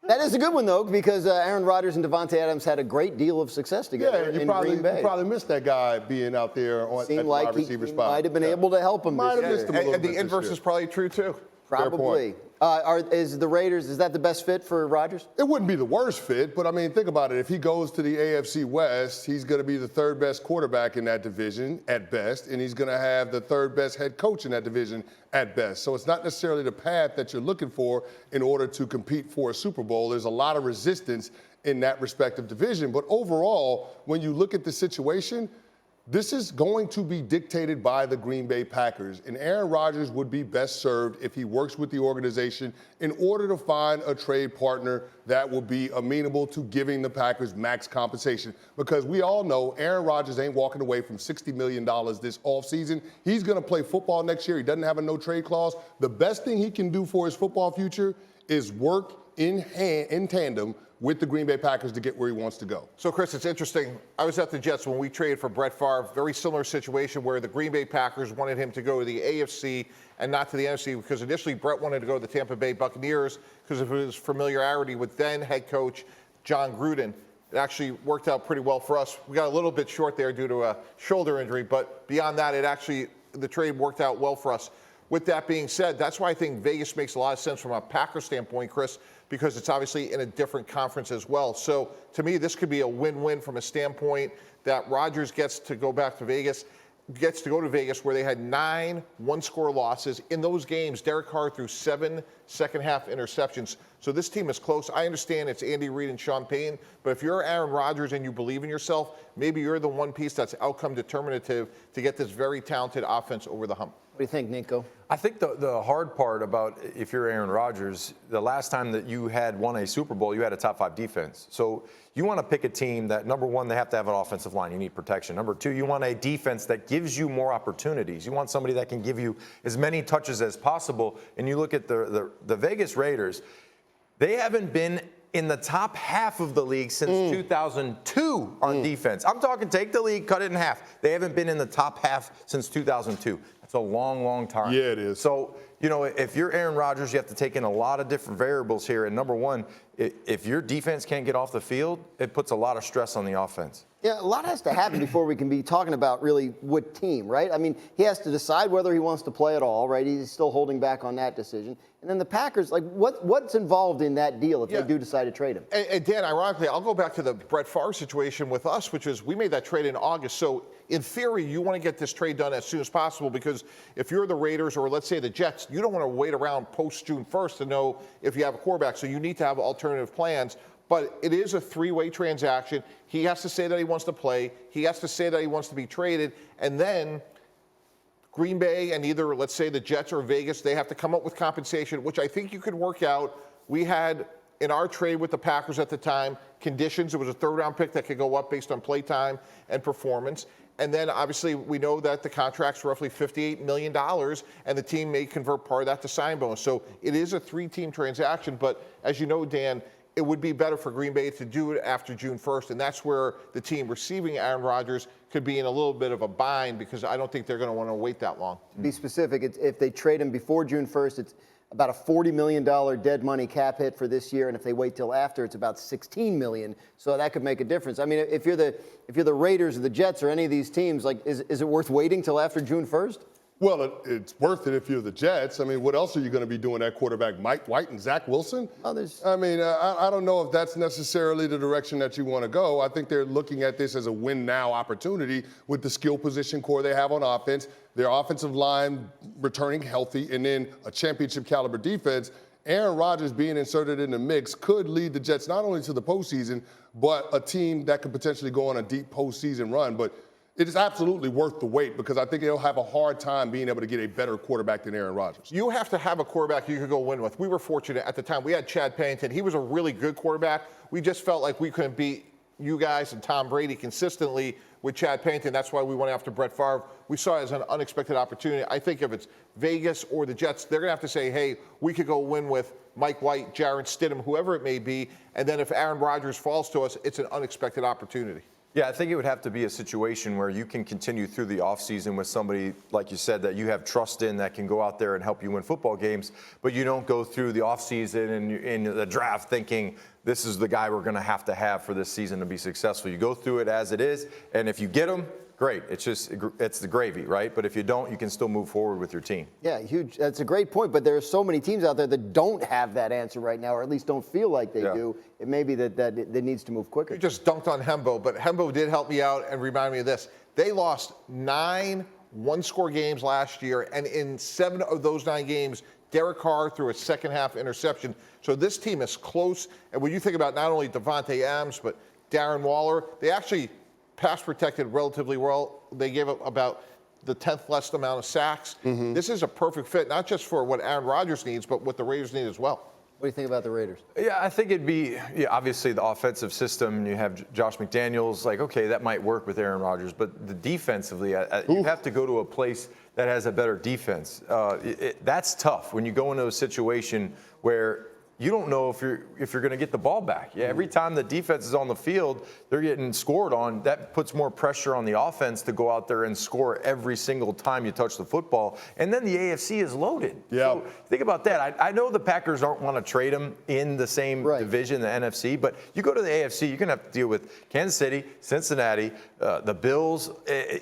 That is a good one, though, because Aaron Rodgers and Devontae Adams had a great deal of success together in Green Bay. You probably missed that guy being out there at the wide receiver spot. Might have been able to help him. Might have missed him a little And bit the inverse is probably true, too. Probably. Is the Raiders, is that the best fit for Rodgers? It wouldn't be the worst fit, but I mean, think about it. If he goes to the AFC West, he's going to be the third best quarterback in that division at best, and he's going to have the third best head coach in that division at best. So it's not necessarily the path that you're looking for in order to compete for a Super Bowl. There's a lot of resistance in that respective division. But overall, when you look at the situation, this is going to be dictated by the Green Bay Packers, and Aaron Rodgers would be best served if he works with the organization in order to find a trade partner that will be amenable to giving the Packers max compensation. Because we all know Aaron Rodgers ain't walking away from $60 million this offseason. He's going to play football next year. He doesn't have a no-trade clause. The best thing he can do for his football future is work in tandem with the Green Bay Packers to get where he wants to go. So, Chris, it's interesting. I was at the Jets when we traded for Brett Favre. Very similar situation where the Green Bay Packers wanted him to go to the AFC and not to the NFC because initially Brett wanted to go to the Tampa Bay Buccaneers because of his familiarity with then head coach John Gruden. It actually worked out pretty well for us. We got a little bit short there due to a shoulder injury, but beyond that, the trade worked out well for us. With that being said, that's why I think Vegas makes a lot of sense from a Packer standpoint, Chris, because it's obviously in a different conference as well. So to me, this could be a win-win from a standpoint that Rodgers gets to go to Vegas where they had 9 one-score losses. In those games, Derek Carr threw 7 second-half interceptions. So this team is close. I understand it's Andy Reid and Sean Payton, but if you're Aaron Rodgers and you believe in yourself, maybe you're the one piece that's outcome determinative to get this very talented offense over the hump. What do you think, Nico? I think the hard part about if you're Aaron Rodgers, the last time that you had won a Super Bowl, you had a top 5 defense. So you want to pick a team that, number one, they have to have an offensive line. You need protection. Number two, you want a defense that gives you more opportunities. You want somebody that can give you as many touches as possible. And you look at the Vegas Raiders, they haven't been in the top half of the league since 2002 on defense. I'm talking take the league, cut it in half. They haven't been in the top half since 2002. That's a long, long time. Yeah, it is. So, if you're Aaron Rodgers, you have to take in a lot of different variables here. And number one, if your defense can't get off the field, it puts a lot of stress on the offense. Yeah, a lot has to happen before we can be talking about really what team, right? I mean, he has to decide whether he wants to play at all, right? He's still holding back on that decision. And then the Packers, like, what's involved in that deal if they do decide to trade him? And Dan, ironically, I'll go back to the Brett Favre situation with us, which is we made that trade in August. So in theory, you want to get this trade done as soon as possible because if you're the Raiders or let's say the Jets, you don't want to wait around post-June 1st to know if you have a quarterback. So you need to have alternative plans. But it is a 3-way transaction. He has to say that he wants to play. He has to say that he wants to be traded. And then Green Bay and either, let's say, the Jets or Vegas, they have to come up with compensation, which I think you could work out. We had, in our trade with the Packers at the time, conditions. It was a 3rd-round pick that could go up based on play time and performance. And then, obviously, we know that the contract's roughly $58 million, and the team may convert part of that to sign bonus. So it is a 3-team transaction. But as you know, Dan, it would be better for Green Bay to do it after June 1st, and that's where the team receiving Aaron Rodgers could be in a little bit of a bind because I don't think they're going to want to wait that long. To be specific, if they trade him before June 1st, it's about a $40 million dead money cap hit for this year, and if they wait till after, it's about $16 million. So that could make a difference. I mean, if you're the Raiders or the Jets or any of these teams, like, is it worth waiting till after June 1st? Well, it's worth it if you're the Jets. I mean, what else are you going to be doing at quarterback? Mike White and Zach Wilson? I don't know if that's necessarily the direction that you want to go. I think they're looking at this as a win-now opportunity with the skill position core they have on offense, their offensive line returning healthy, and then a championship-caliber defense. Aaron Rodgers being inserted in the mix could lead the Jets not only to the postseason, but a team that could potentially go on a deep postseason run. But it is absolutely worth the wait because I think they'll have a hard time being able to get a better quarterback than Aaron Rodgers. You have to have a quarterback you could go win with. We were fortunate at the time. We had Chad Pennington. He was a really good quarterback. We just felt like we couldn't beat you guys and Tom Brady consistently with Chad Pennington. That's why we went after Brett Favre. We saw it as an unexpected opportunity. I think if it's Vegas or the Jets, they're going to have to say, hey, we could go win with Mike White, Jarrett Stidham, whoever it may be. And then if Aaron Rodgers falls to us, it's an unexpected opportunity. Yeah, I think it would have to be a situation where you can continue through the offseason with somebody, like you said, that you have trust in that can go out there and help you win football games, but you don't go through the offseason and in the draft thinking this is the guy we're going to have for this season to be successful. You go through it as it is, and if you get him, great. It's the gravy, right? But if you don't, you can still move forward with your team. Yeah, huge. That's a great point. But there are so many teams out there that don't have that answer right now, or at least don't feel like they do. It may be that needs to move quicker. You just dunked on Hembo, but Hembo did help me out and remind me of this. They lost 9 one-score games last year, and in 7 of those 9 games, Derek Carr threw a second-half interception. So this team is close. And when you think about not only Devontae Adams, but Darren Waller, they actually pass protected relatively well. They gave up about the 10th less amount of sacks. This is a perfect fit, not just for what Aaron Rodgers needs, but what the Raiders need as well. What do you think about the Raiders? Yeah, I think it'd be, obviously the offensive system. You have Josh McDaniels, like, okay, that might work with Aaron Rodgers, but the defensively, you have to go to a place that has a better defense. That's tough when you go into a situation where you don't know if you're going to get the ball back. Yeah, every time the defense is on the field, they're getting scored on. That puts more pressure on the offense to go out there and score every single time you touch the football. And then the AFC is loaded. Yeah. So think about that. I know the Packers don't want to trade them in the same division, the NFC, but you go to the AFC, you're going to have to deal with Kansas City, Cincinnati, the Bills.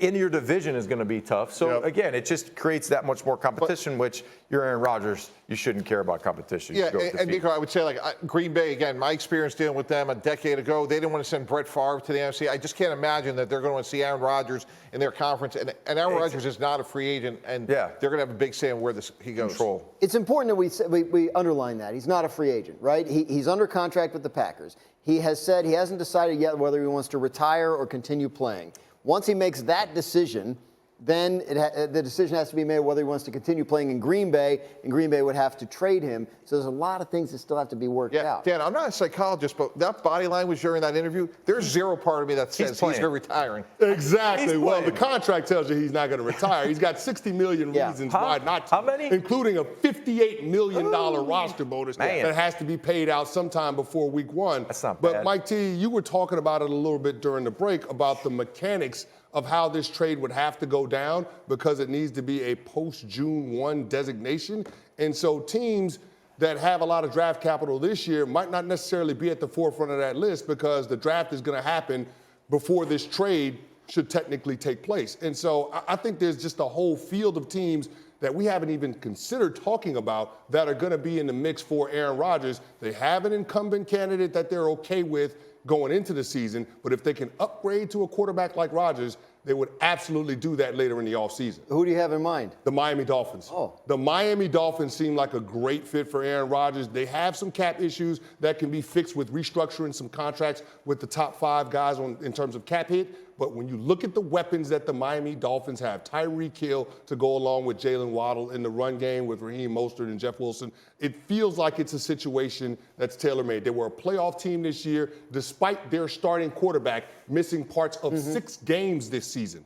In your division is going to be tough. So again, it just creates that much more competition, which you're Aaron Rodgers, you shouldn't care about competition. Yeah, and Nico, I would say, like, Green Bay, again, my experience dealing with them a decade ago, they didn't want to send Brett Favre to the NFC. I just can't imagine that they're going to see Aaron Rodgers in their conference. And Aaron Rodgers is not a free agent, and they're going to have a big say in where he goes. Control. It's important that we underline that. He's not a free agent, right? He's under contract with the Packers. He has said he hasn't decided yet whether he wants to retire or continue playing. Once he makes that decision, then the decision has to be made whether he wants to continue playing in Green Bay, and Green Bay would have to trade him. So there's a lot of things that still have to be worked out. Dan, I'm not a psychologist, but that body language during that interview, there's zero part of me that says he's retiring. Exactly. Well, the contract tells you he's not going to retire. He's got 60 million reasons why not to. How many? Including a $58 million roster bonus that has to be paid out sometime before week 1. That's not bad. But Mike T, you were talking about it a little bit during the break about the mechanics of how this trade would have to go down because it needs to be a post-June 1 designation. And so teams that have a lot of draft capital this year might not necessarily be at the forefront of that list because the draft is going to happen before this trade should technically take place. And so I think there's just a whole field of teams that we haven't even considered talking about that are going to be in the mix for Aaron Rodgers. They have an incumbent candidate that they're okay with going into the season, but if they can upgrade to a quarterback like Rodgers, they would absolutely do that later in the offseason. Who do you have in mind? The Miami Dolphins. The Miami Dolphins seem like a great fit for Aaron Rodgers. They have some cap issues that can be fixed with restructuring some contracts with the top 5 guys in terms of cap hit. But when you look at the weapons that the Miami Dolphins have, Tyreek Hill to go along with Jalen Waddle in the run game with Raheem Mostert and Jeff Wilson, it feels like it's a situation that's tailor-made. They were a playoff team this year, despite their starting quarterback missing parts of 6 games this season.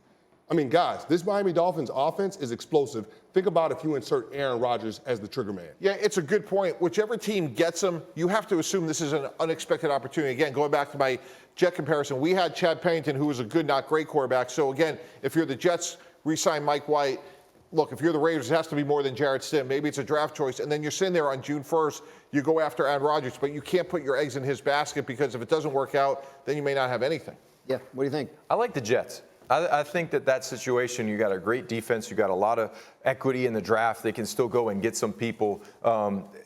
I mean, guys, this Miami Dolphins offense is explosive. Think about if you insert Aaron Rodgers as the trigger man. Yeah, it's a good point. Whichever team gets him, you have to assume this is an unexpected opportunity. Again, going back to my Jet comparison, we had Chad Pennington, who was a good, not great quarterback. So, again, if you're the Jets, re-sign Mike White. Look, if you're the Raiders, it has to be more than Jarrett Stidham. Maybe it's a draft choice. And then you're sitting there on June 1st, you go after Aaron Rodgers, but you can't put your eggs in his basket because if it doesn't work out, then you may not have anything. Yeah, what do you think? I like the Jets. I think that situation, you got a great defense, you got a lot of equity in the draft. They can still go and get some people.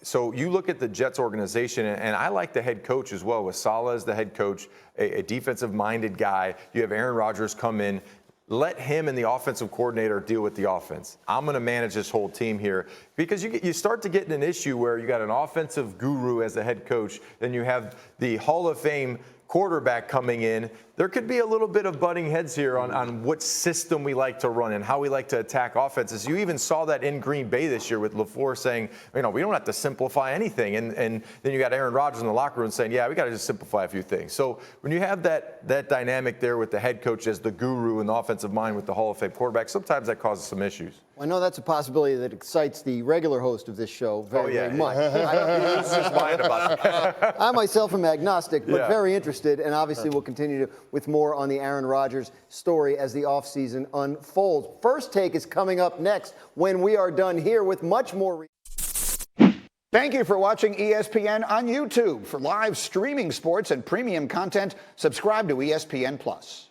So you look at the Jets organization, and I like the head coach as well. With Saleh as the head coach, a defensive-minded guy. You have Aaron Rodgers come in. Let him and the offensive coordinator deal with the offense. I'm going to manage this whole team here because you start to get in an issue where you got an offensive guru as the head coach, then you have the Hall of Fame quarterback coming in. There could be a little bit of butting heads here on what system we like to run and how we like to attack offenses. You even saw that in Green Bay this year with LaFleur saying, we don't have to simplify anything. And then you got Aaron Rodgers in the locker room saying, we got to just simplify a few things. So when you have that dynamic there with the head coach as the guru and the offensive mind with the Hall of Fame quarterback, sometimes that causes some issues. I know that's a possibility that excites the regular host of this show very much. He loses his mind about it. I myself am agnostic, but Yeah. very interested, and obviously we'll continue with more on the Aaron Rodgers story as the offseason unfolds. First Take is coming up next when we are done here with much more. Thank you for watching ESPN on YouTube. For live streaming sports and premium content, subscribe to ESPN+.